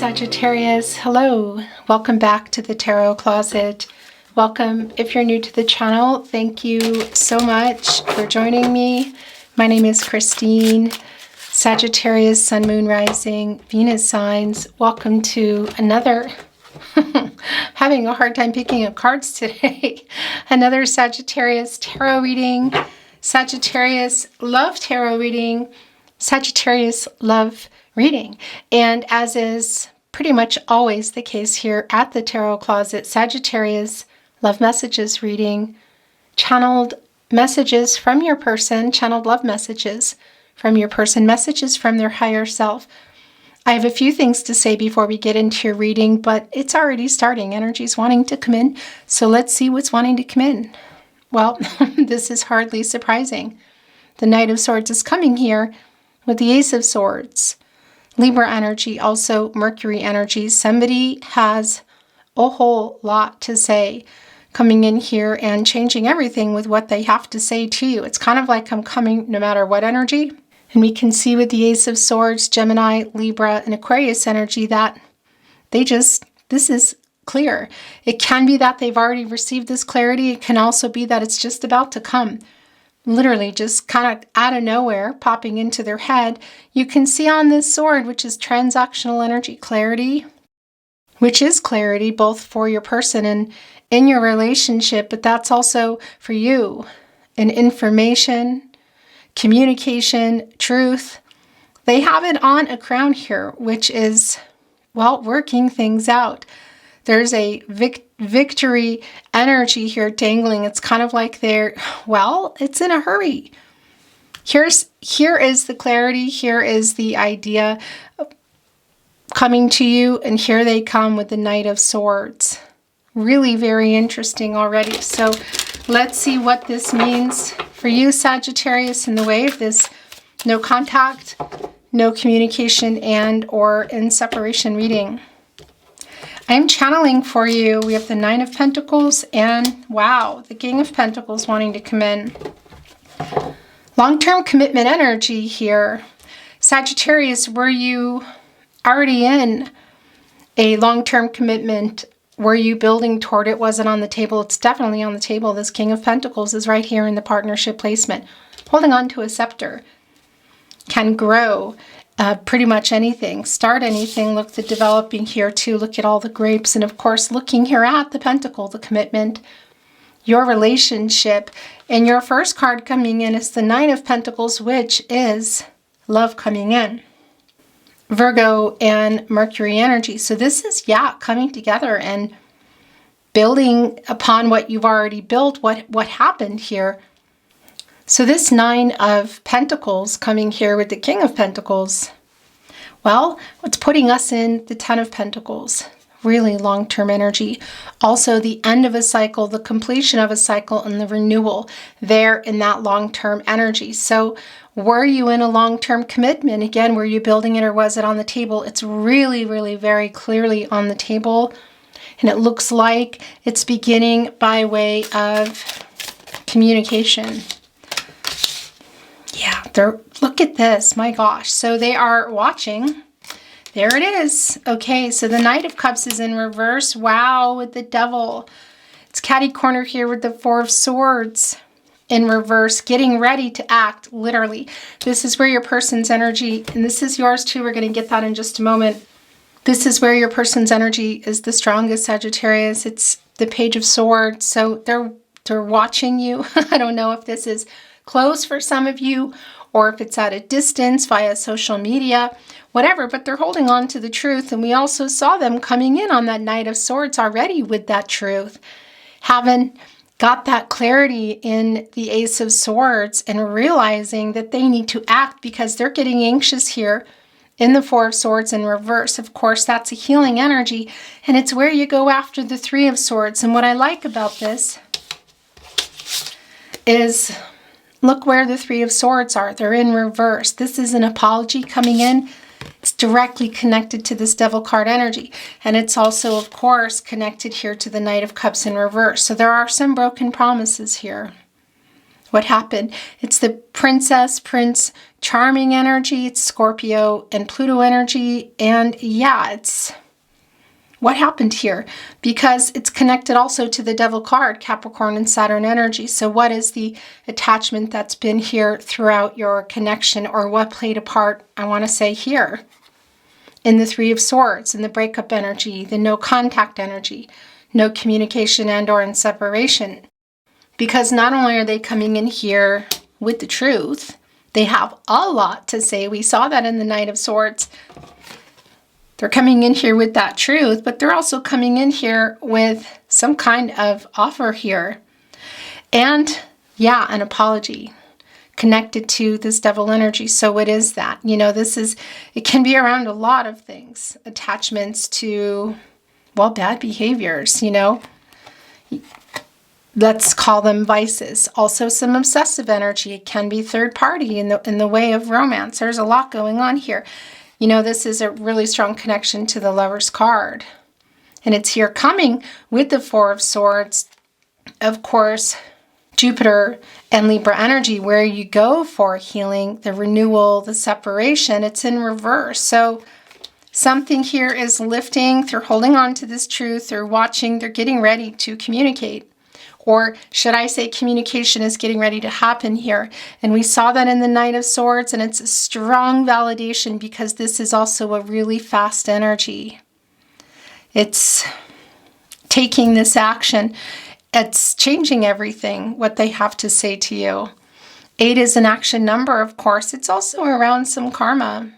Sagittarius. Hello, welcome back to the Tarot Closet. Welcome if you're new to the channel. Thank you so much for joining me. My name is Christine. Sagittarius, Sun, Moon, Rising, Venus signs. Welcome to another, having a hard time picking up cards today. Another Sagittarius tarot reading. Sagittarius love tarot reading. Sagittarius love reading. And as is pretty much always the case here at the Tarot Closet, Sagittarius love messages reading, channeled messages from your person, channeled love messages from your person, messages from their higher self. I have a few things to say before we get into your reading, but it's already starting. Energy's wanting to come in, so let's see what's wanting to come in. Well, this is hardly surprising. The Knight of Swords is coming here with the Ace of Swords. Libra energy, also Mercury energy. Somebody has a whole lot to say coming in here and changing everything with what they have to say to you. It's kind of like I'm coming no matter what energy. And we can see with the Ace of Swords, Gemini, Libra, and Aquarius energy that this is clear. It can be that they've already received this clarity. It can also be that it's just about to come. Literally just kind of out of nowhere, popping into their head. You can see on this sword, which is transactional energy, clarity, which is clarity both for your person and in your relationship, but that's also for you. And information, communication, truth. They have it on a crown here, which is, well, working things out. There's a victory energy here dangling. It's kind of like it's in a hurry. Here is the clarity. Here is the idea coming to you. And here they come with the Knight of Swords. Really very interesting already. So let's see what this means for you, Sagittarius, in the way of this no contact, no communication, and or in separation reading. I'm channeling for you. We have the Nine of Pentacles and, wow, the King of Pentacles wanting to come in. Long-term commitment energy here. Sagittarius, were you already in a long-term commitment? Were you building toward it? Was it on the table? It's definitely on the table. This King of Pentacles is right here in the partnership placement. Holding on to a scepter. Can grow. Pretty much anything, start anything. Look, the developing here too. Look at all the grapes. And of course, looking here at the pentacle, the commitment, your relationship. And your first card coming in is the Nine of Pentacles, which is love coming in. Virgo and Mercury energy. So this is, coming together and building upon what you've already built, what happened here. So this Nine of Pentacles coming here with the King of Pentacles, well, it's putting us in the Ten of Pentacles. Really long-term energy. Also the end of a cycle, the completion of a cycle, and the renewal there in that long-term energy. So were you in a long-term commitment? Again, were you building it or was it on the table? It's really, really very clearly on the table. And it looks like it's beginning by way of communication. Yeah, look at this, my gosh. So they are watching. There it is. Okay, so the Knight of Cups is in reverse. Wow, with the Devil. It's catty corner here with the Four of Swords in reverse, getting ready to act, literally. This is where your person's energy, and this is yours too. We're going to get that in just a moment. This is where your person's energy is the strongest, Sagittarius. It's the Page of Swords. So they're watching you. I don't know if this is close for some of you or if it's at a distance via social media, whatever, but they're holding on to the truth. And we also saw them coming in on that Knight of Swords already with that truth, having got that clarity in the Ace of Swords and realizing that they need to act because they're getting anxious here in the Four of Swords in reverse. Of course, that's a healing energy, and it's where you go after the Three of Swords. And what I like about this is, look where the Three of Swords are. They're in reverse. This is an apology coming in. It's directly connected to this Devil card energy. And it's also, of course, connected here to the Knight of Cups in reverse. So there are some broken promises here. What happened? It's the Princess, Prince Charming energy. It's Scorpio and Pluto energy. And yeah, it's what happened here? Because it's connected also to the Devil card, Capricorn and Saturn energy. So what is the attachment that's been here throughout your connection, or what played a part, I want to say, here in the Three of Swords, in the breakup energy, the no contact energy, no communication and or in separation. Because not only are they coming in here with the truth, they have a lot to say. We saw that in the Knight of Swords. They're coming in here with that truth, but they're also coming in here with some kind of offer here. And yeah, an apology connected to this Devil energy. So what is that? You know, it can be around a lot of things. Attachments to, well, bad behaviors, you know. Let's call them vices. Also some obsessive energy. It can be third party in the way of romance. There's a lot going on here. You know, this is a really strong connection to the Lover's card. And it's here coming with the Four of Swords. Of course, Jupiter and Libra energy, where you go for healing, the renewal, the separation, it's in reverse. So something here is lifting. They're holding on to this truth. They're watching. They're getting ready to communicate. Or should I say communication is getting ready to happen here. And we saw that in the Knight of Swords, and it's a strong validation because this is also a really fast energy. It's taking this action. It's changing everything, what they have to say to you. 8 is an action number, of course. It's also around some karma.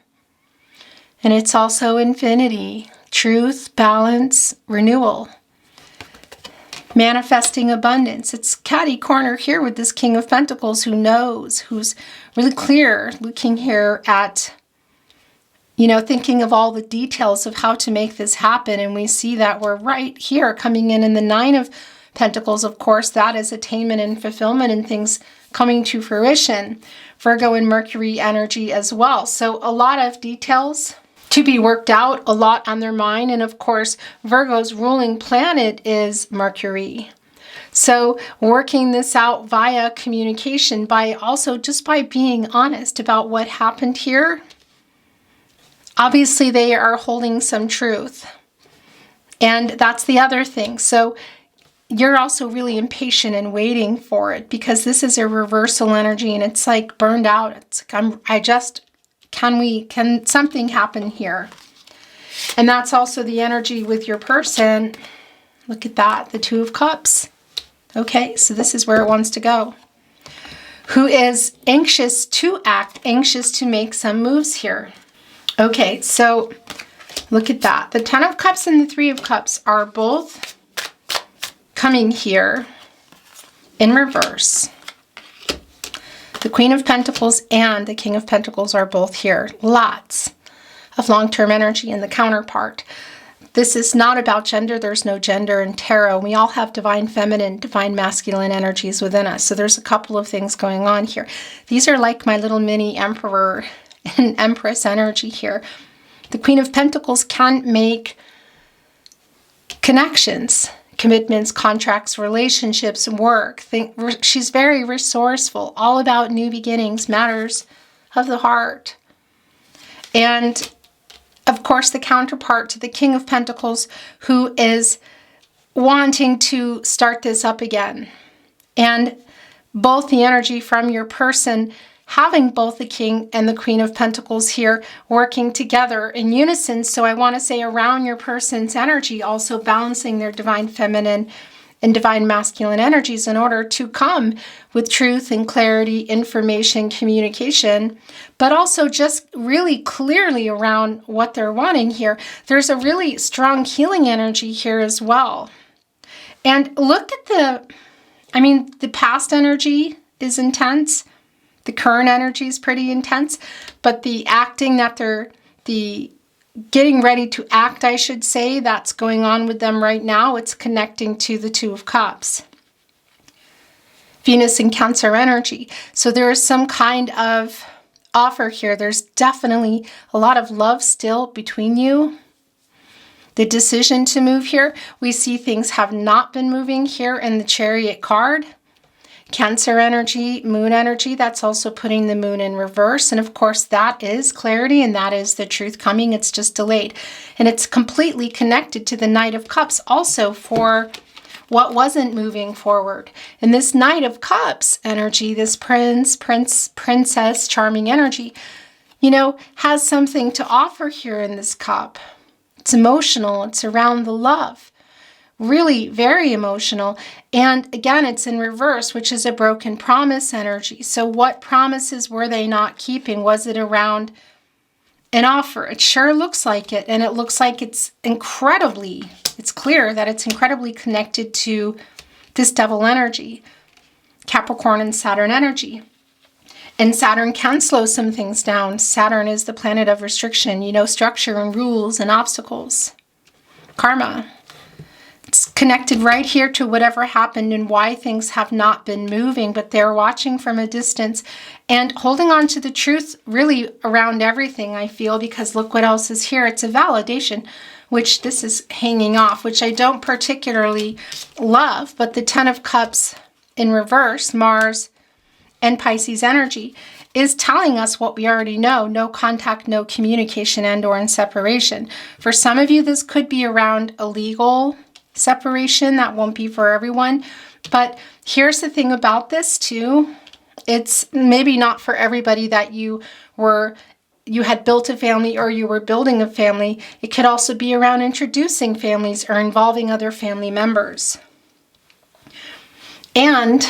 And it's also infinity, truth, balance, renewal. Manifesting abundance. It's catty corner here with this King of Pentacles who knows, who's really clear, looking here at, you know, thinking of all the details of how to make this happen. And we see that we're right here coming in the 9 of Pentacles. Of course, that is attainment and fulfillment and things coming to fruition. Virgo and Mercury energy as well. So a lot of details to be worked out, a lot on their mind. And of course, Virgo's ruling planet is Mercury. So working this out via communication, by being honest about what happened here. Obviously, they are holding some truth. And that's the other thing. So you're also really impatient and waiting for it because this is a reversal energy and it's like burned out. It's like, can something happen here? And that's also the energy with your person. Look at that, the Two of Cups. Okay, so this is where it wants to go. Who is anxious to act, anxious to make some moves here. Okay, so look at that. The 10 of Cups and the 3 of Cups are both coming here in reverse. The Queen of Pentacles and the King of Pentacles are both here. Lots of long-term energy in the counterpart. This is not about gender. There's no gender in tarot. We all have divine feminine, divine masculine energies within us. So there's a couple of things going on here. These are like my little mini emperor and empress energy here. The Queen of Pentacles can make connections, commitments, contracts, relationships, work. She's very resourceful, all about new beginnings, matters of the heart. And of course, the counterpart to the King of Pentacles, who is wanting to start this up again. And both the energy from your person, having both the King and the Queen of Pentacles here working together in unison. So I want to say around your person's energy, also balancing their divine feminine and divine masculine energies in order to come with truth and clarity, information, communication, but also just really clearly around what they're wanting here. There's a really strong healing energy here as well. And look at the past energy is intense. The current energy is pretty intense, but the acting that the getting ready to act, I should say, that's going on with them right now, it's connecting to the Two of Cups. Venus and Cancer energy. So there is some kind of offer here. There's definitely a lot of love still between you. The decision to move here, we see things have not been moving here in the Chariot card. Cancer energy, moon energy, that's also putting the moon in reverse. And of course, that is clarity and that is the truth coming. It's just delayed. And it's completely connected to the Knight of Cups also for what wasn't moving forward. And this Knight of Cups energy, this princess, charming energy, you know, has something to offer here in this cup. It's emotional. It's around the love. Really very emotional. And again, it's in reverse, which is a broken promise energy. So what promises were they not keeping? Was it around an offer? It sure looks like it. And it looks like it's clear that it's incredibly connected to this devil energy, Capricorn and Saturn energy. And Saturn can slow some things down. Saturn is the planet of restriction, you know, structure and rules and obstacles. Karma. It's connected right here to whatever happened and why things have not been moving, but they're watching from a distance and holding on to the truth really around everything, I feel, because look what else is here. It's a validation, which this is hanging off, which I don't particularly love, but the Ten of Cups in reverse, Mars and Pisces energy, is telling us what we already know. No contact, no communication, and or in separation. For some of you, this could be around a legal separation. That won't be for everyone. But here's the thing about this too. It's maybe not for everybody that you had built a family or you were building a family. It could also be around introducing families or involving other family members. And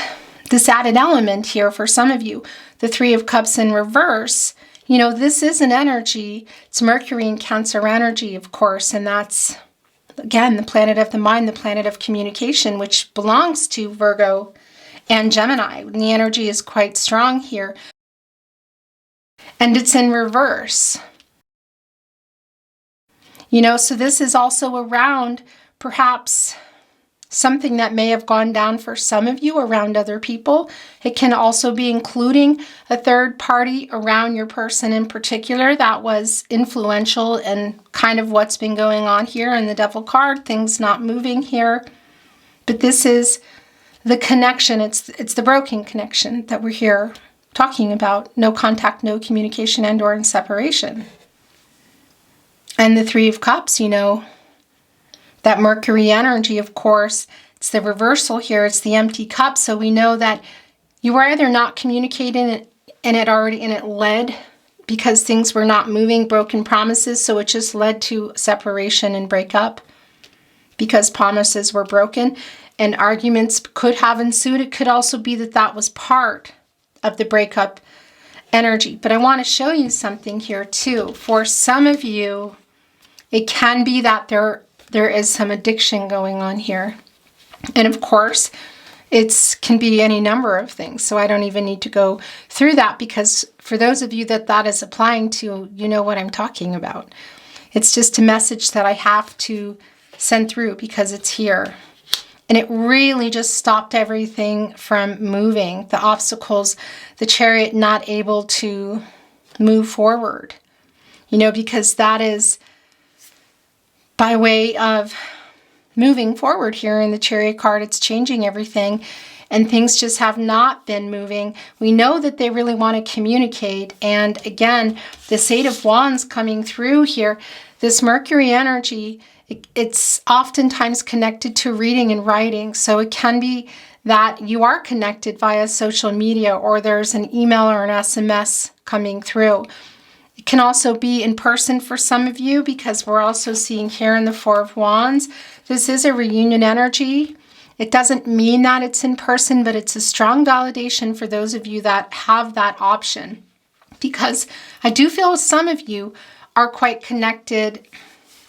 this added element here for some of you, the Three of Cups in reverse, you know, this is an energy. It's Mercury and Cancer energy, of course, and that's, again, the planet of the mind, the planet of communication, which belongs to Virgo and Gemini. And the energy is quite strong here. And it's in reverse. You know, so this is also around perhaps something that may have gone down for some of you around other people. It can also be including a third party around your person in particular that was influential and kind of what's been going on here in the Devil card, things not moving here. But this is the connection. It's the broken connection that we're here talking about. No contact, no communication, and or in separation. And the Three of Cups, you know, that Mercury energy, of course, it's the reversal here. It's the empty cup. So we know that you were either not communicating and it led because things were not moving, broken promises. So it just led to separation and breakup because promises were broken and arguments could have ensued. It could also be that that was part of the breakup energy. But I want to show you something here too. For some of you, it can be that there is some addiction going on here. And of course, it can be any number of things. So I don't even need to go through that because for those of you that is applying to, you know what I'm talking about. It's just a message that I have to send through because it's here. And it really just stopped everything from moving. The obstacles, the Chariot not able to move forward. You know, because that is by way of moving forward here in the Chariot card. It's changing everything and things just have not been moving. We know that they really want to communicate. And again, this Eight of Wands coming through here, this Mercury energy, it's oftentimes connected to reading and writing. So it can be that you are connected via social media or there's an email or an SMS coming through. It can also be in person for some of you because we're also seeing here in the Four of Wands, this is a reunion energy. It doesn't mean that it's in person, but it's a strong validation for those of you that have that option. Because I do feel some of you are quite connected,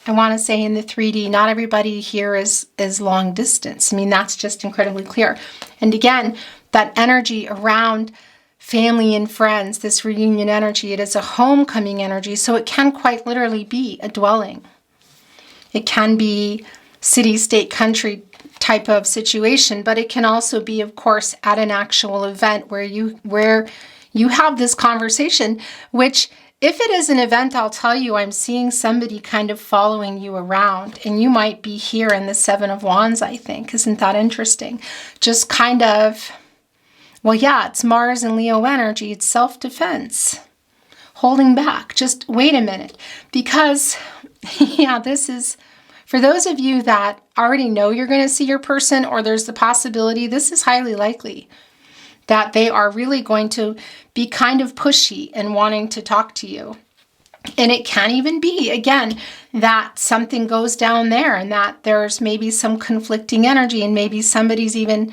I want to say in the 3D. Not everybody here is long distance. I mean, that's just incredibly clear. And again, that energy around family and friends, this reunion energy, it is a homecoming energy, so it can quite literally be a dwelling. It can be city, state, country type of situation, but it can also be, of course, at an actual event where you have this conversation, which if it is an event, I'll tell you, I'm seeing somebody kind of following you around, and you might be here in the Seven of Wands, I think. Isn't that interesting? Just kind of Well, yeah, it's Mars and Leo energy. It's self-defense. Holding back. Just wait a minute. Because, yeah, this is, for those of you that already know you're going to see your person, or there's the possibility, this is highly likely that they are really going to be kind of pushy and wanting to talk to you. And it can even be, again, that something goes down there and that there's maybe some conflicting energy and maybe somebody's even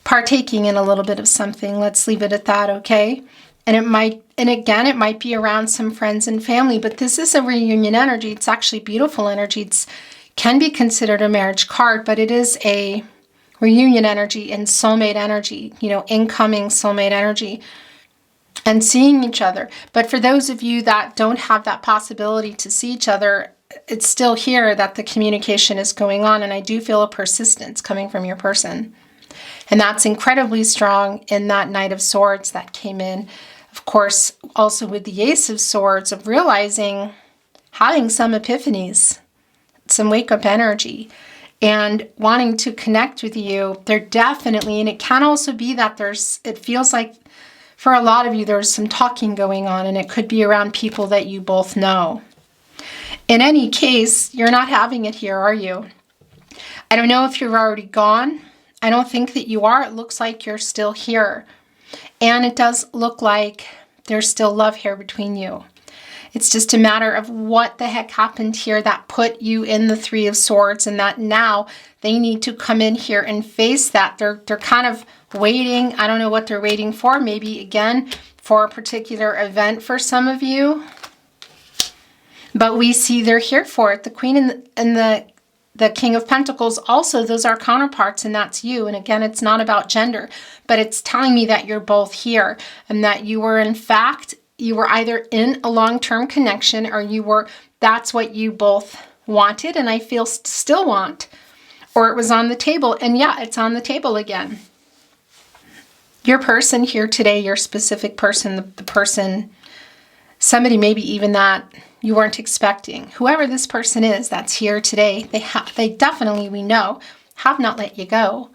partaking in a little bit of something. Let's leave it at that, okay? And it might be around some friends and family, but this is a reunion energy. It's actually beautiful energy. It can be considered a marriage card, but it is a reunion energy and soulmate energy, incoming soulmate energy. And seeing each other. But for those of you that don't have that possibility to see each other, it's still here that the communication is going on. And I do feel a persistence coming from your person. And that's incredibly strong in that Knight of Swords that came in. Of course, also with the Ace of Swords, of realizing, having some epiphanies, some wake-up energy, and wanting to connect with you. They're definitely, and it can also be that it feels like, for a lot of you, there's some talking going on, and it could be around people that you both know. In any case, you're not having it here, are you? I don't know if you're already gone. I don't think that you are. It looks like you're still here. And it does look like there's still love here between you. It's just a matter of what the heck happened here that put you in the Three of Swords, and that now they need to come in here and face that. They're kind of waiting. I don't know what they're waiting for. Maybe, again, for a particular event for some of you. But we see they're here for it. The Queen and the King of Pentacles, also, those are counterparts, and that's you. And again, it's not about gender, but it's telling me that you're both here and that you were, in fact, you were either in a long-term connection or that's what you both wanted, and I feel still want, or it was on the table. And yeah, it's on the table again. Your person here today, your specific person, the person, somebody maybe even that you weren't expecting, whoever this person is that's here today, they definitely, we know, have not let you go.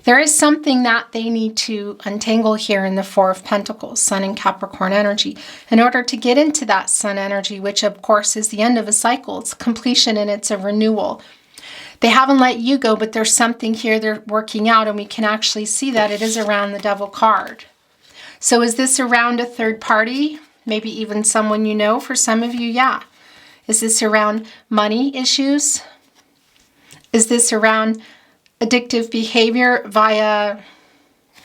There is something that they need to untangle here in the Four of Pentacles, Sun and Capricorn energy, in order to get into that Sun energy, which of course is the end of a cycle. It's completion and it's a renewal. They haven't let you go, but there's something here they're working out, and we can actually see that it is around the Devil card. So is this around a third party? Maybe even someone you know. For some of you, yeah. Is this around money issues? Is this around addictive behavior via,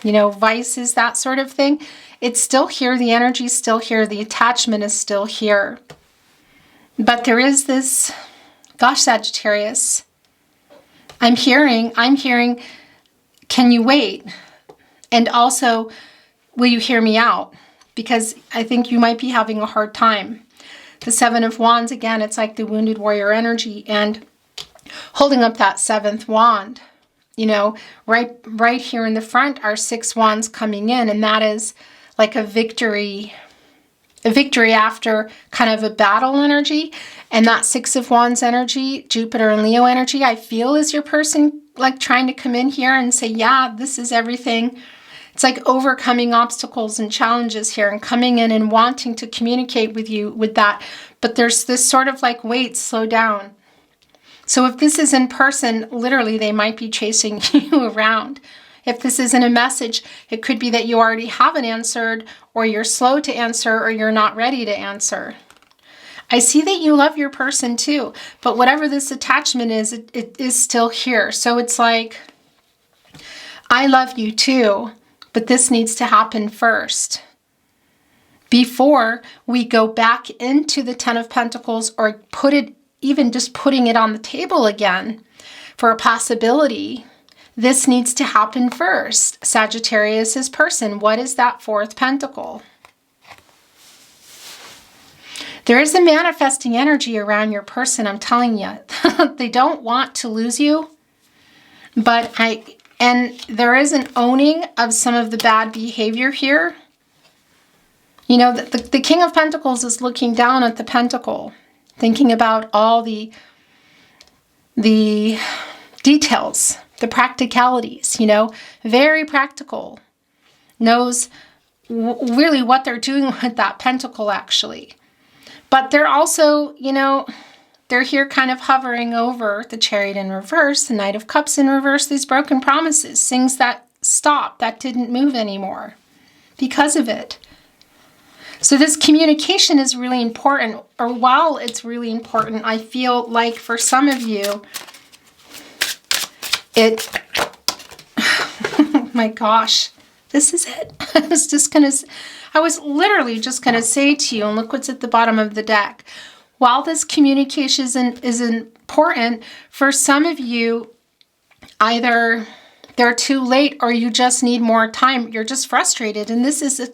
vices, that sort of thing? It's still here. The energy's still here. The attachment is still here. But there is this, gosh, Sagittarius, I'm hearing, can you wait? And also, will you hear me out? Because I think you might be having a hard time. The Seven of Wands, again, it's like the wounded warrior energy, and holding up that seventh wand, right here in the front are 6 wands coming in, and that is like a victory after kind of a battle energy. And that 6 of Wands energy, Jupiter and Leo energy, I feel is your person like trying to come in here and say, yeah, this is everything. It's like overcoming obstacles and challenges here and coming in and wanting to communicate with you with that. But there's this sort of like, wait, slow down. So if this is in person, literally they might be chasing you around. If this isn't a message, it could be that you already haven't answered, or you're slow to answer, or you're not ready to answer. I see that you love your person too, but whatever this attachment is, it is still here. So it's like, I love you too, but this needs to happen first before we go back into the Ten of Pentacles, or even just putting it on the table again for a possibility. This needs to happen first. Sagittarius's person, what is that fourth pentacle? There is a manifesting energy around your person, I'm telling you. They don't want to lose you, and there is an owning of some of the bad behavior here. The King of Pentacles is looking down at the pentacle, thinking about all the details, the practicalities, very practical. knows really what they're doing with that pentacle, actually. But they're also, you know, they're here kind of hovering over the Chariot in reverse, the Knight of Cups in reverse, these broken promises, things that stopped, that didn't move anymore because of it. So this communication is really important, or while it's really important, I feel like for some of you, oh my gosh, this is it. I was literally just gonna say to you, and look what's at the bottom of the deck. While this communication is important, for some of you, either they're too late or you just need more time. You're just frustrated. And this is an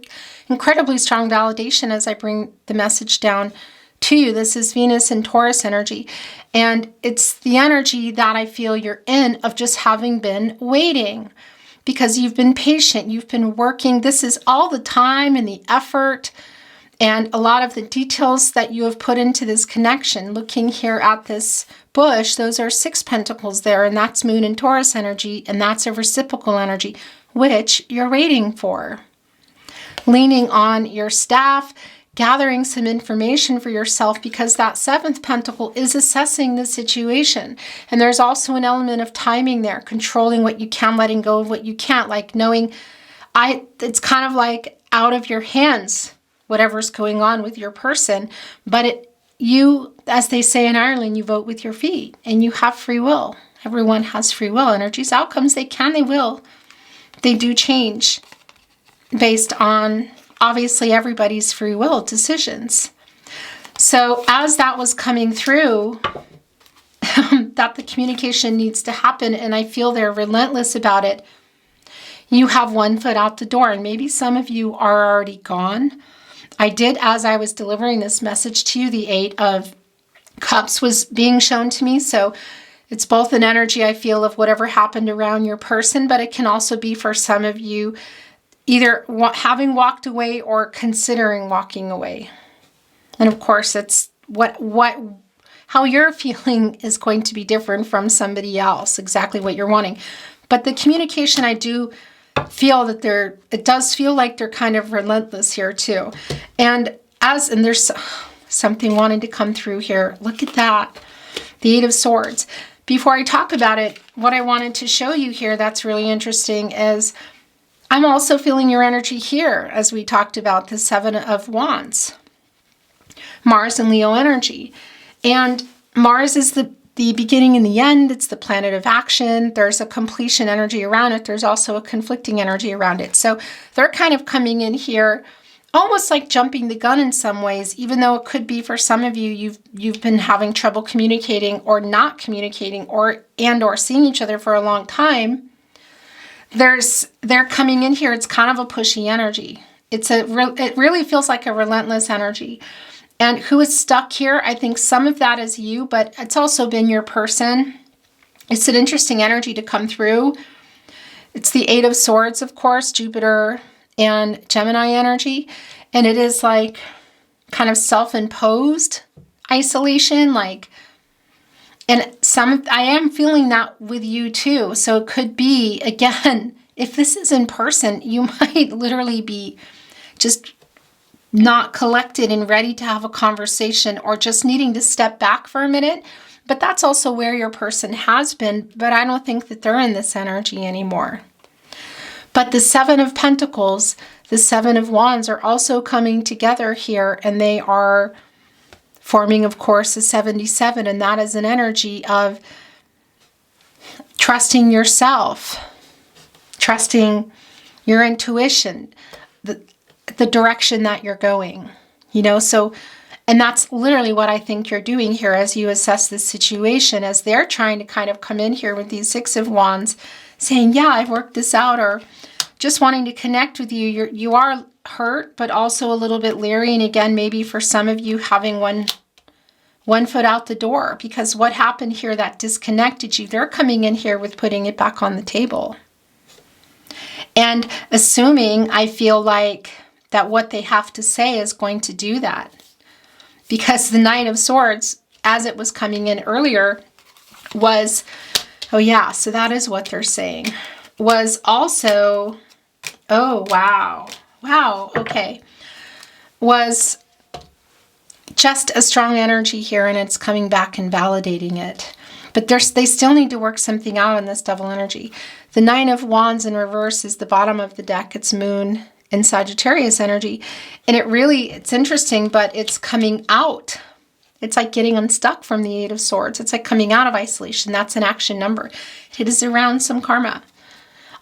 incredibly strong validation as I bring the message down to you. This is Venus and Taurus energy. And it's the energy that I feel you're in of just having been waiting because you've been patient. You've been working. This is all the time and the effort and a lot of the details that you have put into this connection. Looking here at this bush, those are 6 pentacles there, and that's Moon and Taurus energy, and that's a reciprocal energy, which you're waiting for. Leaning on your staff, gathering some information for yourself, because that 7th pentacle is assessing the situation. And there's also an element of timing there, controlling what you can, letting go of what you can't, like knowing it's kind of like out of your hands, whatever's going on with your person, but you, as they say in Ireland, you vote with your feet and you have free will. Everyone has free will. Energies, outcomes, they will. They do change based on, obviously, everybody's free will decisions. So as that was coming through, that the communication needs to happen, and I feel they're relentless about it, you have one foot out the door, and maybe some of you are already gone. I did, as I was delivering this message to you, the 8 of Cups was being shown to me. So it's both an energy, I feel, of whatever happened around your person, but it can also be for some of you either having walked away or considering walking away. And of course, it's how you're feeling is going to be different from somebody else, exactly what you're wanting. But the communication, I do feel that it does feel like they're kind of relentless here too. And there's something wanting to come through here. Look at that. The 8 of Swords. Before I talk about it, what I wanted to show you here that's really interesting is I'm also feeling your energy here as we talked about the 7 of Wands. Mars and Leo energy. And Mars is the beginning and the end. It's the planet of action. There's a completion energy around it. There's also a conflicting energy around it. So they're kind of coming in here almost like jumping the gun in some ways, even though it could be for some of you, you've been having trouble communicating or not communicating or seeing each other for a long time. They're coming in here. It's kind of a pushy energy. It really feels like a relentless energy. And who is stuck here? I think some of that is you, but it's also been your person. It's an interesting energy to come through. It's the 8 of Swords, of course, Jupiter and Gemini energy. And it is like kind of self-imposed isolation. I am feeling that with you too. So it could be, again, if this is in person, you might literally be just not collected and ready to have a conversation or just needing to step back for a minute. But that's also where your person has been, but I don't think that they're in this energy anymore. But the 7 of Pentacles, the 7 of Wands are also coming together here, and they are forming, of course, a 77, and that is an energy of trusting yourself, trusting your intuition, the direction that you're going, so, and that's literally what I think you're doing here as you assess this situation, as they're trying to kind of come in here with these 6 of Wands saying, yeah, I've worked this out, or just wanting to connect with you. You are hurt, but also a little bit leery. And again, maybe for some of you having one foot out the door, because what happened here that disconnected you, they're coming in here with putting it back on the table. And assuming, I feel like, that what they have to say is going to do that. Because the Knight of Swords, as it was coming in earlier, was, oh yeah, so that is what they're saying, was also Oh, wow. Wow. Okay. Was just a strong energy here, and it's coming back and validating it. But they still need to work something out on this double energy. The Nine of Wands in reverse is the bottom of the deck. It's Moon in Sagittarius energy. And it's interesting, but it's coming out. It's like getting unstuck from the Eight of Swords. It's like coming out of isolation. That's an action number. It is around some karma.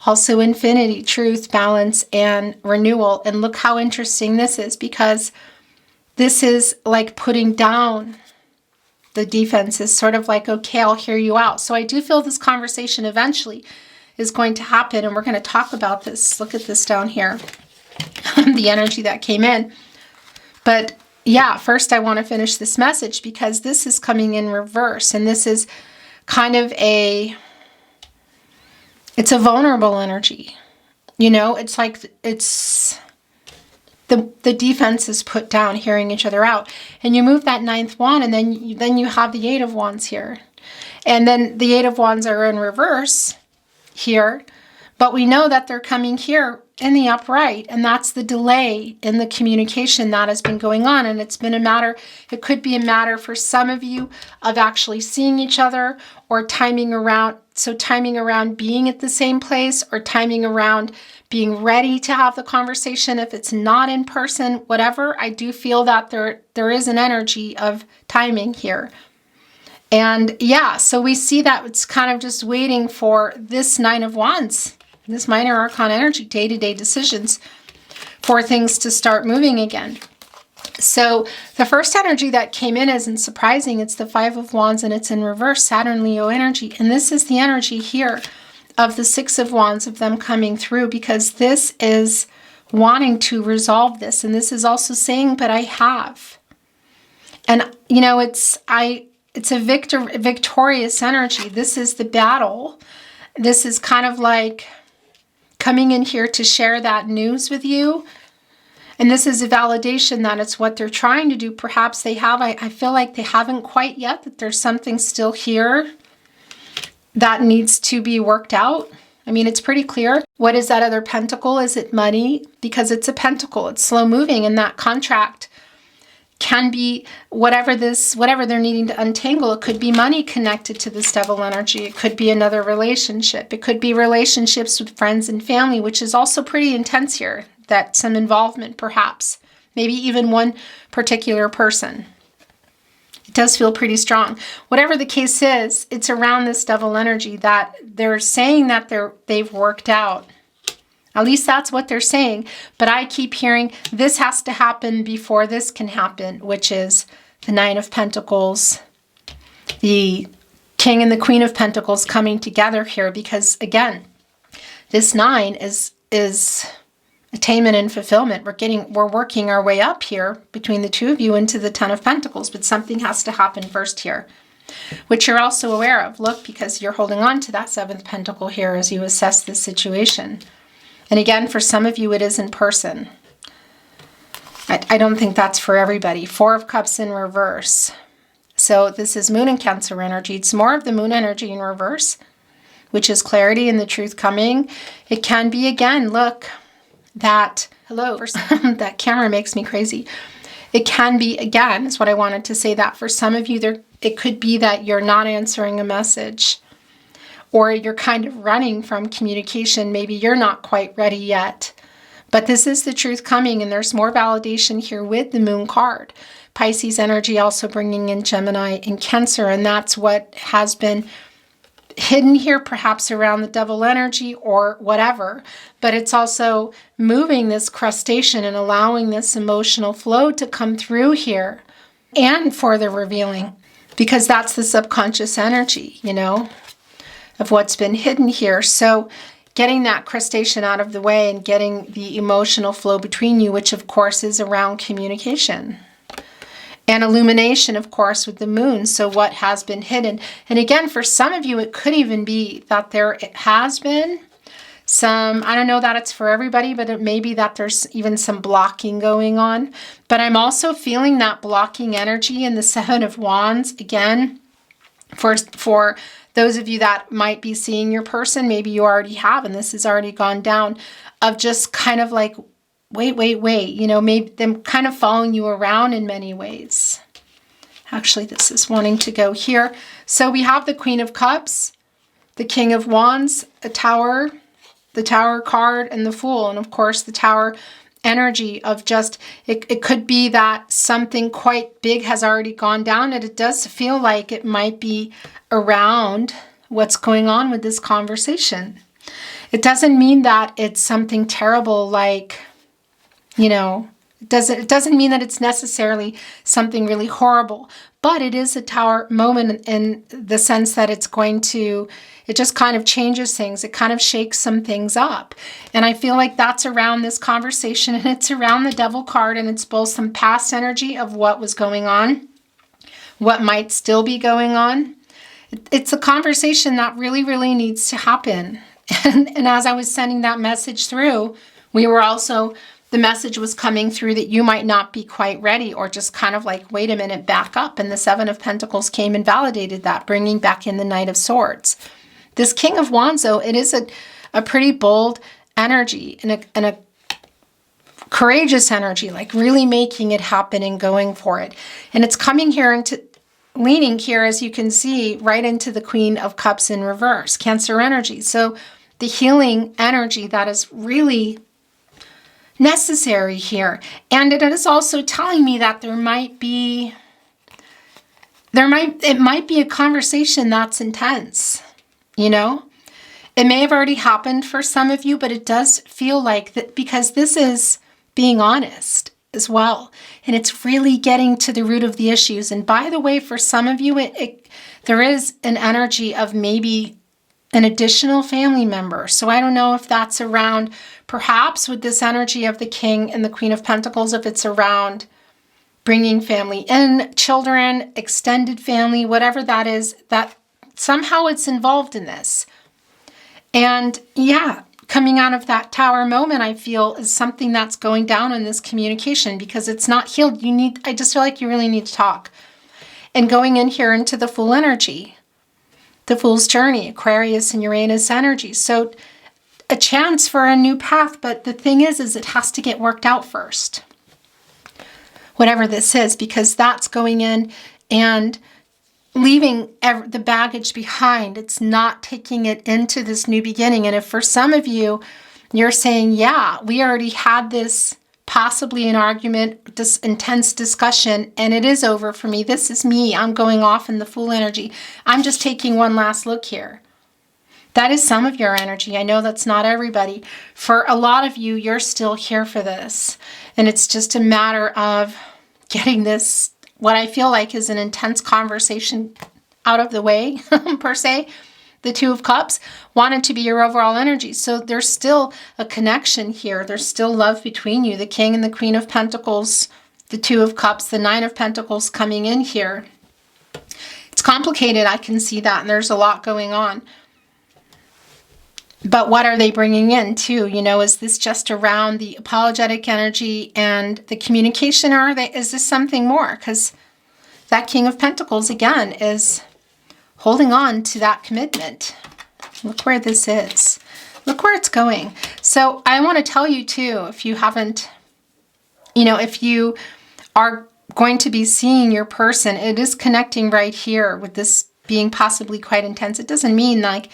Also infinity, truth, balance, and renewal. And look how interesting this is, because this is like putting down the defense. Is sort of like, okay, I'll hear you out. So I do feel this conversation eventually is going to happen, and we're going to talk about this. Look at this down here, the energy that came in. But yeah, first I want to finish this message, because this is coming in reverse, and this is kind of it's a vulnerable energy. You know, it's like the defense is put down, hearing each other out. And you move that ninth wand, and then you have the Eight of Wands here. And then the Eight of Wands are in reverse here, but we know that they're coming here in the upright, and that's the delay in the communication that has been going on. And it could be a matter for some of you of actually seeing each other, or timing around being at the same place, or timing around being ready to have the conversation if it's not in person, whatever. I do feel that there is an energy of timing here. And yeah, so we see that it's kind of just waiting for this Nine of Wands, this minor arcana energy, day-to-day decisions, for things to start moving again. So the first energy that came in isn't surprising. It's the Five of Wands, and it's in reverse, Saturn, Leo energy. And this is the energy here of the Six of Wands, of them coming through, because this is wanting to resolve this. And this is also saying, but I have. And, you know, it's a victorious energy. This is the battle. This is kind of like coming in here to share that news with you. And this is a validation that it's what they're trying to do. Perhaps they have. I feel like they haven't quite yet, that there's something still here that needs to be worked out. I mean, it's pretty clear. What is that other pentacle? Is it money? Because it's a pentacle. It's slow moving, and that contract can be whatever they're needing to untangle. It could be money connected to this devil energy. It could be another relationship. It could be relationships with friends and family, which is also pretty intense here. That some involvement, perhaps, maybe even one particular person. It does feel pretty strong. Whatever the case is, it's around this devil energy that they're saying that they've worked out. At least that's what they're saying. But I keep hearing this has to happen before this can happen, which is the Nine of Pentacles, the King and the Queen of Pentacles coming together here, because again, this nine is attainment and fulfillment. We're working our way up here between the two of you into the Ten of Pentacles, but something has to happen first here, which you're also aware of. Look, because you're holding on to that Seventh Pentacle here as you assess this situation. And again, for some of you, it is in person. I don't think that's for everybody. Four of Cups in reverse. So this is Moon and Cancer energy. It's more of the Moon energy in reverse, which is clarity and the truth coming. It can be, again, look, that camera makes me crazy. It can be, again, is what I wanted to say, that for some of you, it could be that you're not answering a message, or you're kind of running from communication. Maybe you're not quite ready yet. But this is the truth coming, and there's more validation here with the Moon card. Pisces energy also bringing in Gemini and Cancer, and that's what has been hidden here, perhaps around the devil energy or whatever. But it's also moving this crustacean and allowing this emotional flow to come through here, and for the revealing, because that's the subconscious energy, you know, of what's been hidden here. So getting that crustacean out of the way and getting the emotional flow between you, which of course is around communication. And illumination, of course, with the Moon. So what has been hidden. And again, for some of you, it could even be that there has been some, I don't know that it's for everybody, but it may be that there's even some blocking going on. But I'm also feeling that blocking energy in the Seven of Wands. Again, For those of you that might be seeing your person, maybe you already have, and this has already gone down, of just kind of like, wait, you know, maybe them kind of following you around in many ways. Actually, this is wanting to go here. So we have the Queen of Cups, the King of Wands, a Tower, the Tower card, and the Fool. And of course, the Tower energy of just, it could be that something quite big has already gone down, and it does feel like it might be around what's going on with this conversation. It doesn't mean that it's something terrible, like, you know, it doesn't mean that it's necessarily something really horrible, but it is a Tower moment in the sense that it's going to, it just kind of changes things. It kind of shakes some things up. And I feel like that's around this conversation, and it's around the Devil card, and it's both some past energy of what was going on, what might still be going on. It's a conversation that really, really needs to happen. And as I was sending that message through, the message was coming through that you might not be quite ready, or just kind of like, wait a minute, back up. And the Seven of Pentacles came and validated that, bringing back in the Knight of Swords. This King of Wands, though, it is a pretty bold energy and a courageous energy, like really making it happen and going for it. And it's coming here into, leaning here, as you can see, right into the Queen of Cups in reverse, Cancer energy. So the healing energy that is really necessary here. And it is also telling me that it might be a conversation that's intense, you know? It may have already happened for some of you, but it does feel like that, because this is being honest as well. And it's really getting to the root of the issues. And by the way, for some of you, there is an energy of maybe an additional family member. So I don't know if that's around, perhaps with this energy of the King and the Queen of Pentacles, if it's around bringing family in, children, extended family, whatever that is, that somehow it's involved in this. And yeah, coming out of that Tower moment, I feel, is something that's going down in this communication, because it's not healed. I just feel like you really need to talk. And going in here into the Fool energy, the Fool's journey, Aquarius and Uranus energy. So a chance for a new path, but the thing is it has to get worked out first. Whatever this is, because that's going in and leaving the baggage behind. It's not taking it into this new beginning. And if for some of you, you're saying, yeah, we already had this, possibly an argument, this intense discussion, and it is over for me. This is me. I'm going off in the Fool energy. I'm just taking one last look here. That is some of your energy. I know that's not everybody. For a lot of you, you're still here for this. And it's just a matter of getting this, what I feel like is an intense conversation, out of the way, per se. The Two of Cups wanted to be your overall energy. So there's still a connection here. There's still love between you. The King and the Queen of Pentacles, the Two of Cups, the Nine of Pentacles coming in here. It's complicated. I can see that. And there's a lot going on. But what are they bringing in too? You know, is this just around the apologetic energy and the communication? Or is this something more? Because that King of Pentacles, again, is holding on to that commitment. Look where this is. Look where it's going. So I want to tell you too, if you haven't, you know, if you are going to be seeing your person, it is connecting right here with this being possibly quite intense. It doesn't mean like,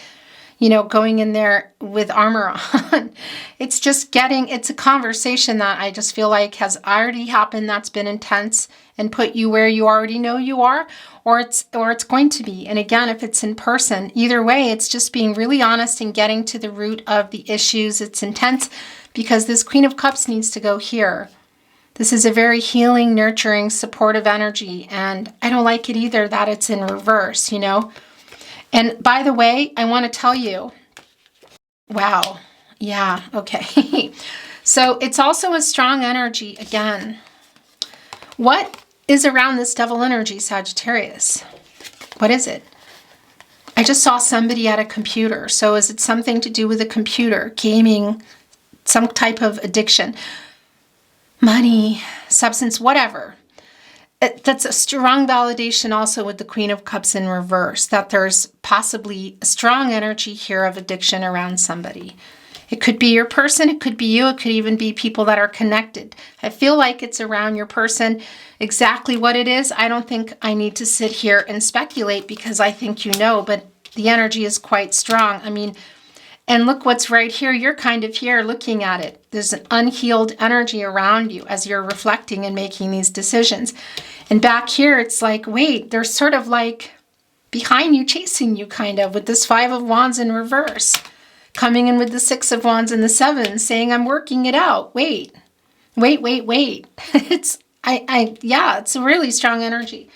you know, going in there with armor on. It's just it's a conversation that I just feel like has already happened, that's been intense and put you where you already know you are, or it's going to be. And again, if it's in person, either way, it's just being really honest and getting to the root of the issues. It's intense because this Queen of Cups needs to go here. This is a very healing, nurturing, supportive energy. And I don't like it either that it's in reverse, you know. And by the way, I want to tell you, wow, yeah, okay. So it's also a strong energy again. What is around this Devil energy, Sagittarius? What is it? I just saw somebody at a computer. So is it something to do with a computer, gaming, some type of addiction, money, substance, whatever? that's a strong validation also with the Queen of Cups in reverse, that there's possibly a strong energy here of addiction around somebody. It could be your person, it could be you, it could even be people that are connected. I feel like it's around your person. Exactly what it is, I don't think I need to sit here and speculate because I think you know, but the energy is quite strong. I mean, and look what's right here. You're kind of here looking at it. There's an unhealed energy around you as you're reflecting and making these decisions. And back here, it's like, wait, they're sort of like behind you, chasing you kind of with this 5 of Wands in reverse. Coming in with the 6 of Wands and the 7, saying, I'm working it out. Wait. It's a really strong energy.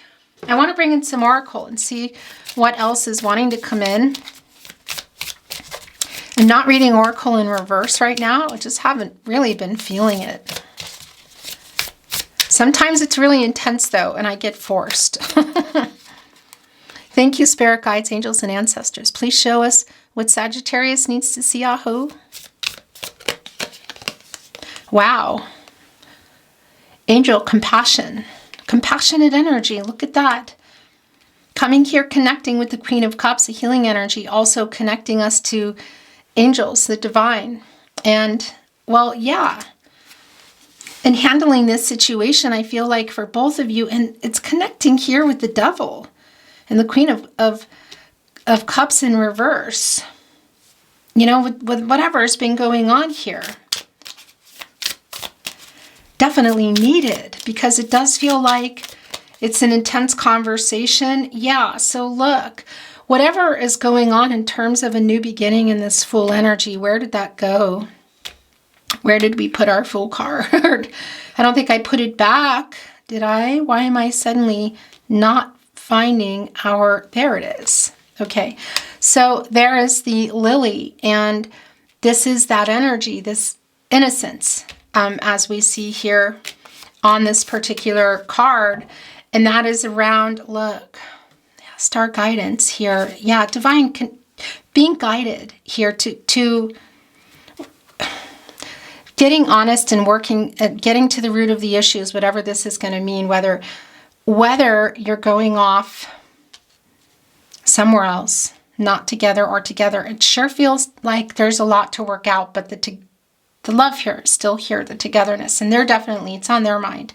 I want to bring in some oracle and see what else is wanting to come in. I'm not reading oracle in reverse right now. I just haven't really been feeling it. Sometimes it's really intense though, and I get forced. Thank you, spirit guides, angels, and ancestors. Please show us what Sagittarius needs to see. Ahu. Wow. Angel, compassion. Compassionate energy. Look at that. Coming here, connecting with the Queen of Cups, a healing energy, also connecting us to angels, the divine. And, well, yeah. And handling this situation, I feel like for both of you, and it's connecting here with the devil and the Queen of Cups in reverse. You know, with whatever's been going on here. Definitely needed, because it does feel like it's an intense conversation. Yeah, so look, whatever is going on in terms of a new beginning in this Fool energy, where did that go? Where did we put our Fool card? I don't think I put it back, did I? Why am I suddenly not finding our, there it is. Okay, so there is the Lily, and this is that energy, this innocence, as we see here on this particular card, and that is around, look, star guidance here. Yeah, divine, being guided here to getting honest and working, getting to the root of the issues, whatever this is going to mean, whether you're going off somewhere else, not together or together. It sure feels like there's a lot to work out, but the love here is still here, the togetherness, and they're definitely, it's on their mind.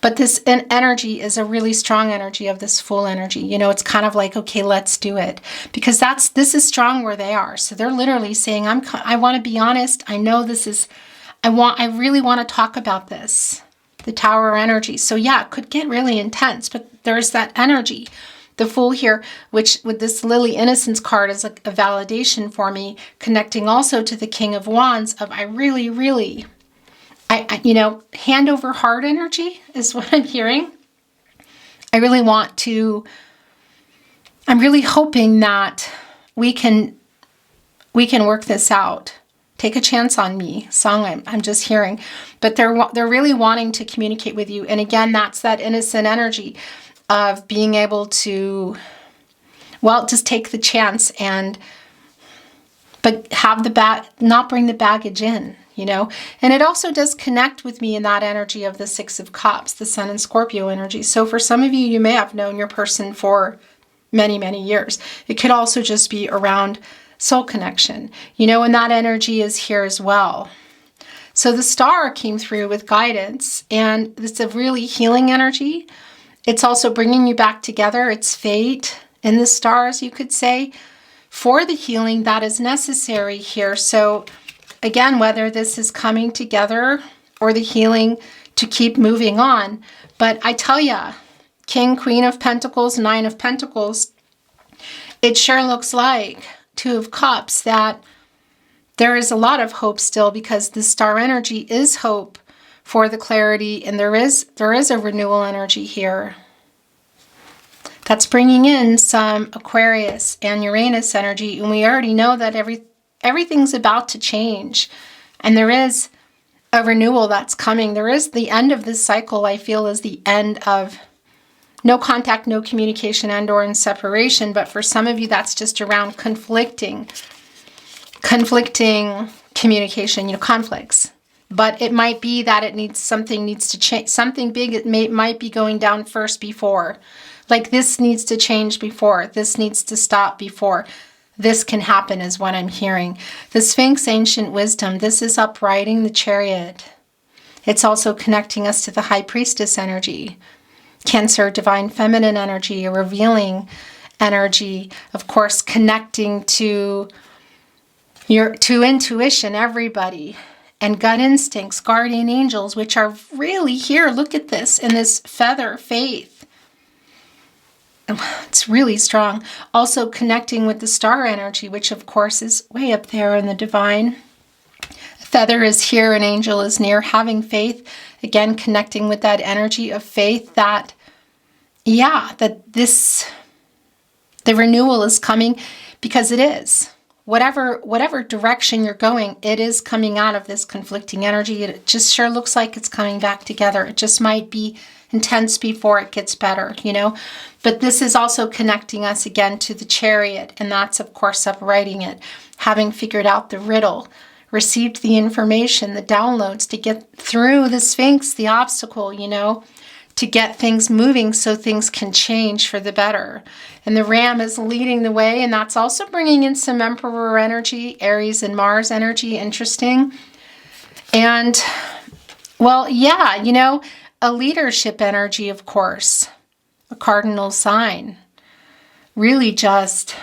But this energy is a really strong energy of this Fool energy. You know, it's kind of like, okay, let's do it, because this is strong where they are. So they're literally saying, I want to be honest. I know this is, I really want to talk about this, the Tower energy. So yeah, it could get really intense, but there's that energy. The Fool here, which with this Lily Innocence card is a validation for me, connecting also to the King of Wands of I really, you know, hand over heart energy is what I'm hearing. I really want to, I'm really hoping that we can work this out. Take a chance on me, song I'm just hearing. But they're really wanting to communicate with you. And again, that's that innocent energy of being able to, well, just take the chance but have the not bring the baggage in, you know. And it also does connect with me in that energy of the 6 of Cups, the Sun and Scorpio energy. So for some of you, you may have known your person for many years. It could also just be around soul connection, you know, and that energy is here as well. So the Star came through with guidance, and it's a really healing energy. It's also bringing you back together. It's fate in the stars, you could say, for the healing that is necessary here. So again, whether this is coming together or the healing to keep moving on. But I tell ya, King, Queen of Pentacles, 9 of Pentacles, it sure looks like 2 of Cups, that there is a lot of hope still, because the Star energy is hope for the clarity, and there is a renewal energy here. That's bringing in some Aquarius and Uranus energy, and we already know that everything's about to change, and there is a renewal that's coming. There is the end of this cycle, I feel, is the end of no contact, no communication, and or in separation. But for some of you, that's just around conflicting communication, you know, conflicts. but it might be that something needs to change. Something big might be going down first before. Like this needs to change before. This needs to stop before this can happen is what I'm hearing. The Sphinx, ancient wisdom. This is uprighting the Chariot. It's also connecting us to the High Priestess energy. Cancer, divine feminine energy, a revealing energy. Of course, connecting to intuition, everybody. And gut instincts, guardian angels, which are really here. Look at this in this feather, faith. It's really strong. Also connecting with the star energy, which of course is way up there in the divine. A feather is here, an angel is near, having faith. Again, connecting with that energy of faith that, yeah, the renewal is coming, because it is. Whatever direction you're going, it is coming out of this conflicting energy. It just sure looks like it's coming back together. It just might be intense before it gets better, you know. But this is also connecting us again to the Chariot, and that's of course uprighting it, having figured out the riddle, received the information, the downloads to get through the Sphinx, the obstacle, you know, to get things moving so things can change for the better. And the Ram is leading the way, and that's also bringing in some Emperor energy, Aries and Mars energy, interesting. And, well, yeah, you know, a leadership energy, of course, a cardinal sign, really just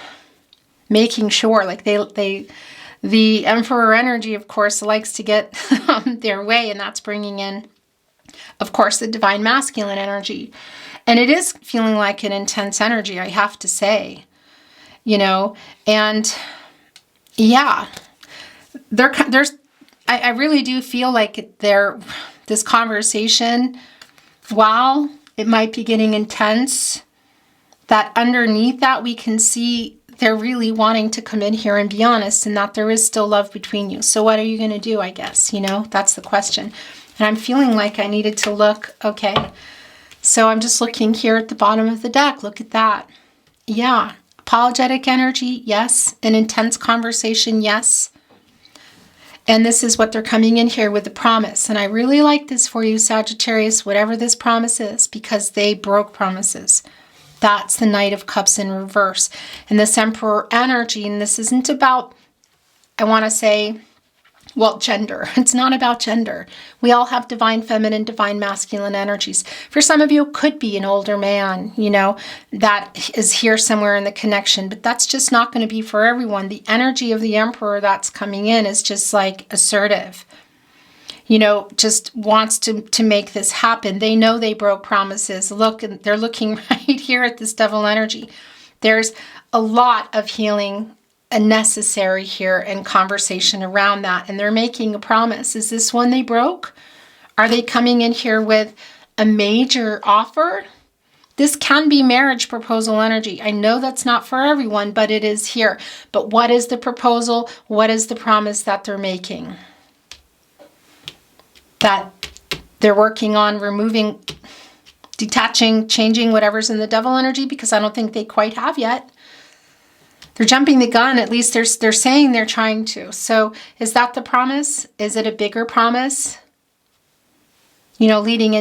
making sure, like the Emperor energy, of course, likes to get their way, and that's bringing in, of course, the divine masculine energy. And it is feeling like an intense energy, I have to say, you know. And yeah, I really do feel like this conversation, while it might be getting intense, that underneath that we can see they're really wanting to come in here and be honest, and that there is still love between you. So what are you going to do, I guess, you know? That's the question. And I'm feeling like I needed to look, okay. So I'm just looking here at the bottom of the deck. Look at that. Yeah. Apologetic energy, yes. An intense conversation, yes. And this is what they're coming in here with, the promise. And I really like this for you, Sagittarius, whatever this promise is, because they broke promises. That's the Knight of Cups in reverse. And this Emperor energy, and this isn't about, I want to say, well, gender. It's not about gender. We all have divine feminine, divine masculine energies. For some of you, it could be an older man, you know, that is here somewhere in the connection, but that's just not going to be for everyone. The energy of the Emperor that's coming in is just like assertive, you know, just wants to make this happen. They know they broke promises. Look, they're looking right here at this Devil energy. There's a lot of healing necessary here and conversation around that, and they're making a promise. Is this one they broke? Are they coming in here with a major offer? This can be marriage proposal energy. I know that's not for everyone, but it is here. But what is the proposal? What is the promise that they're making? That they're working on removing, detaching, changing whatever's in the Devil energy, because I don't think they quite have yet. They're jumping the gun, at least they're saying they're trying to. So is that the promise? Is it a bigger promise? You know, leading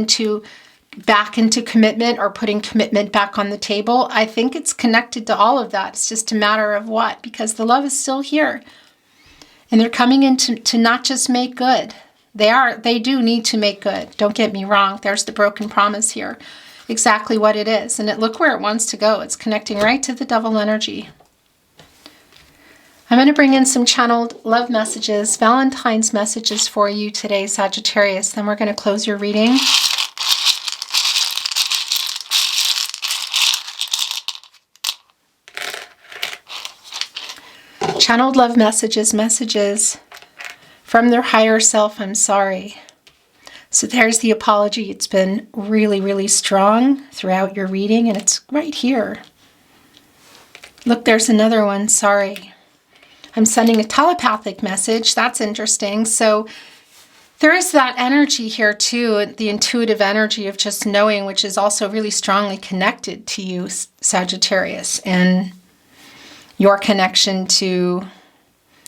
back into commitment, or putting commitment back on the table? I think it's connected to all of that. It's just a matter of what, because the love is still here. And they're coming in to not just make good. They do need to make good. Don't get me wrong. There's the broken promise here. Exactly what it is. And look where it wants to go. It's connecting right to the Devil energy. I'm going to bring in some channeled love messages, Valentine's messages for you today, Sagittarius. Then we're going to close your reading. Channeled love messages, messages from their higher self. I'm sorry. So there's the apology. It's been really, really strong throughout your reading, and it's right here. Look, there's another one. Sorry. I'm sending a telepathic message. That's interesting. So there is that energy here too, the intuitive energy of just knowing, which is also really strongly connected to you, Sagittarius, and your connection to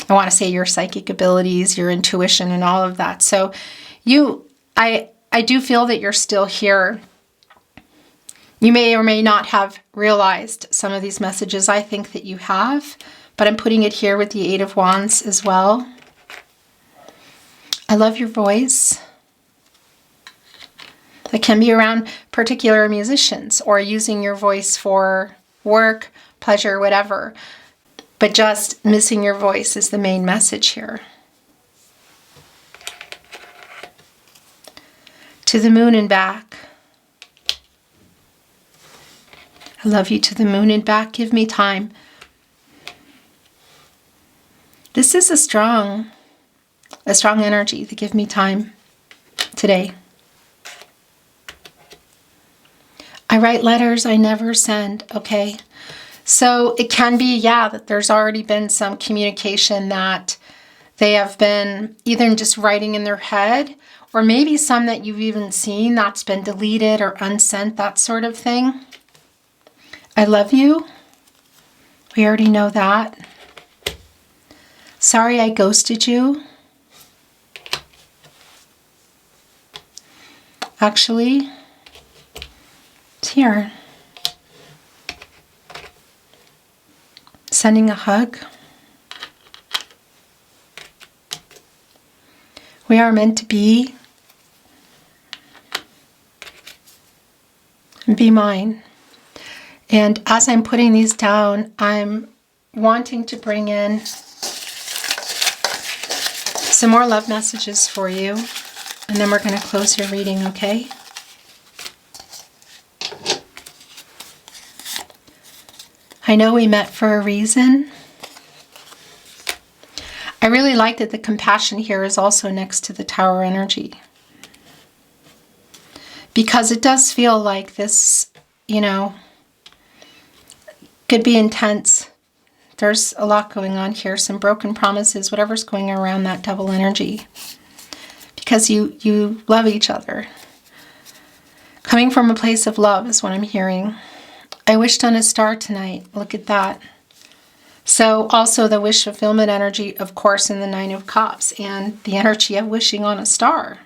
I want to say your psychic abilities, your intuition, and all of that. So I do feel that you're still here. You may or may not have realized some of these messages. I think that you have, but I'm putting it here with the Eight of Wands as well. I love your voice. That can be around particular musicians or using your voice for work, pleasure, whatever. But just missing your voice is the main message here. To the moon and back. I love you to the moon and back. Give me time. This is a strong energy to give me time today. I write letters I never send, okay? So it can be, yeah, that there's already been some communication that they have been either just writing in their head, or maybe some that you've even seen that's been deleted or unsent, that sort of thing. I love you. We already know that. Sorry I ghosted you. Actually, it's here. Sending a hug. We are meant to be. Be mine. And as I'm putting these down, I'm wanting to bring in some more love messages for you. And then we're going to close your reading, okay? I know we met for a reason. I really like that the compassion here is also next to the Tower energy. Because it does feel like this, you know, could be intense. There's a lot going on here, some broken promises, whatever's going around that double energy. Because you love each other. Coming from a place of love is what I'm hearing. I wished on a star tonight. Look at that. So also the wish fulfillment energy, of course, in the Nine of Cups, and the energy of wishing on a star.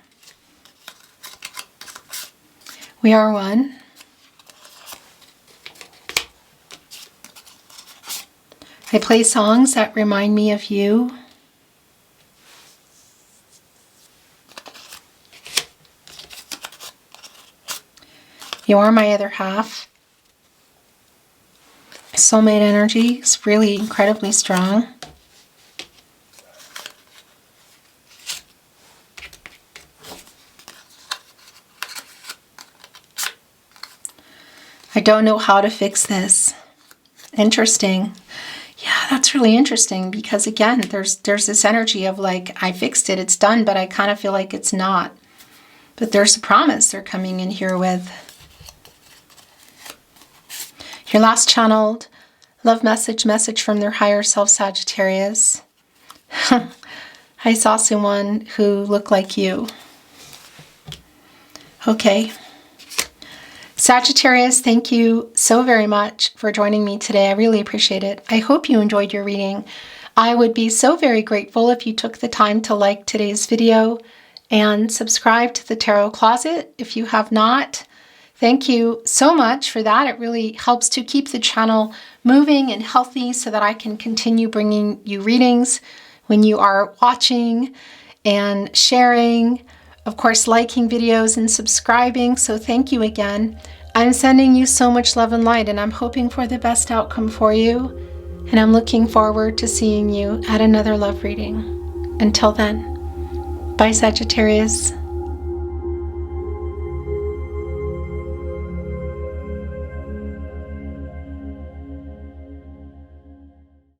We are one. I play songs that remind me of you. You are my other half. Soulmate energy is really incredibly strong. I don't know how to fix this. Interesting. Yeah, that's really interesting because again, there's this energy of like, I fixed it, it's done, but I kind of feel like it's not. But there's a promise they're coming in here with. Your last channeled love message from their higher self, Sagittarius. I saw someone who looked like you. Okay. Sagittarius, thank you so very much for joining me today. I really appreciate it. I hope you enjoyed your reading. I would be so very grateful if you took the time to like today's video and subscribe to the Tarot Closet if you have not. Thank you so much for that. It really helps to keep the channel moving and healthy so that I can continue bringing you readings when you are watching and sharing, of course, liking videos and subscribing. So thank you again. I'm sending you so much love and light, and I'm hoping for the best outcome for you. And I'm looking forward to seeing you at another love reading. Until then, bye, Sagittarius.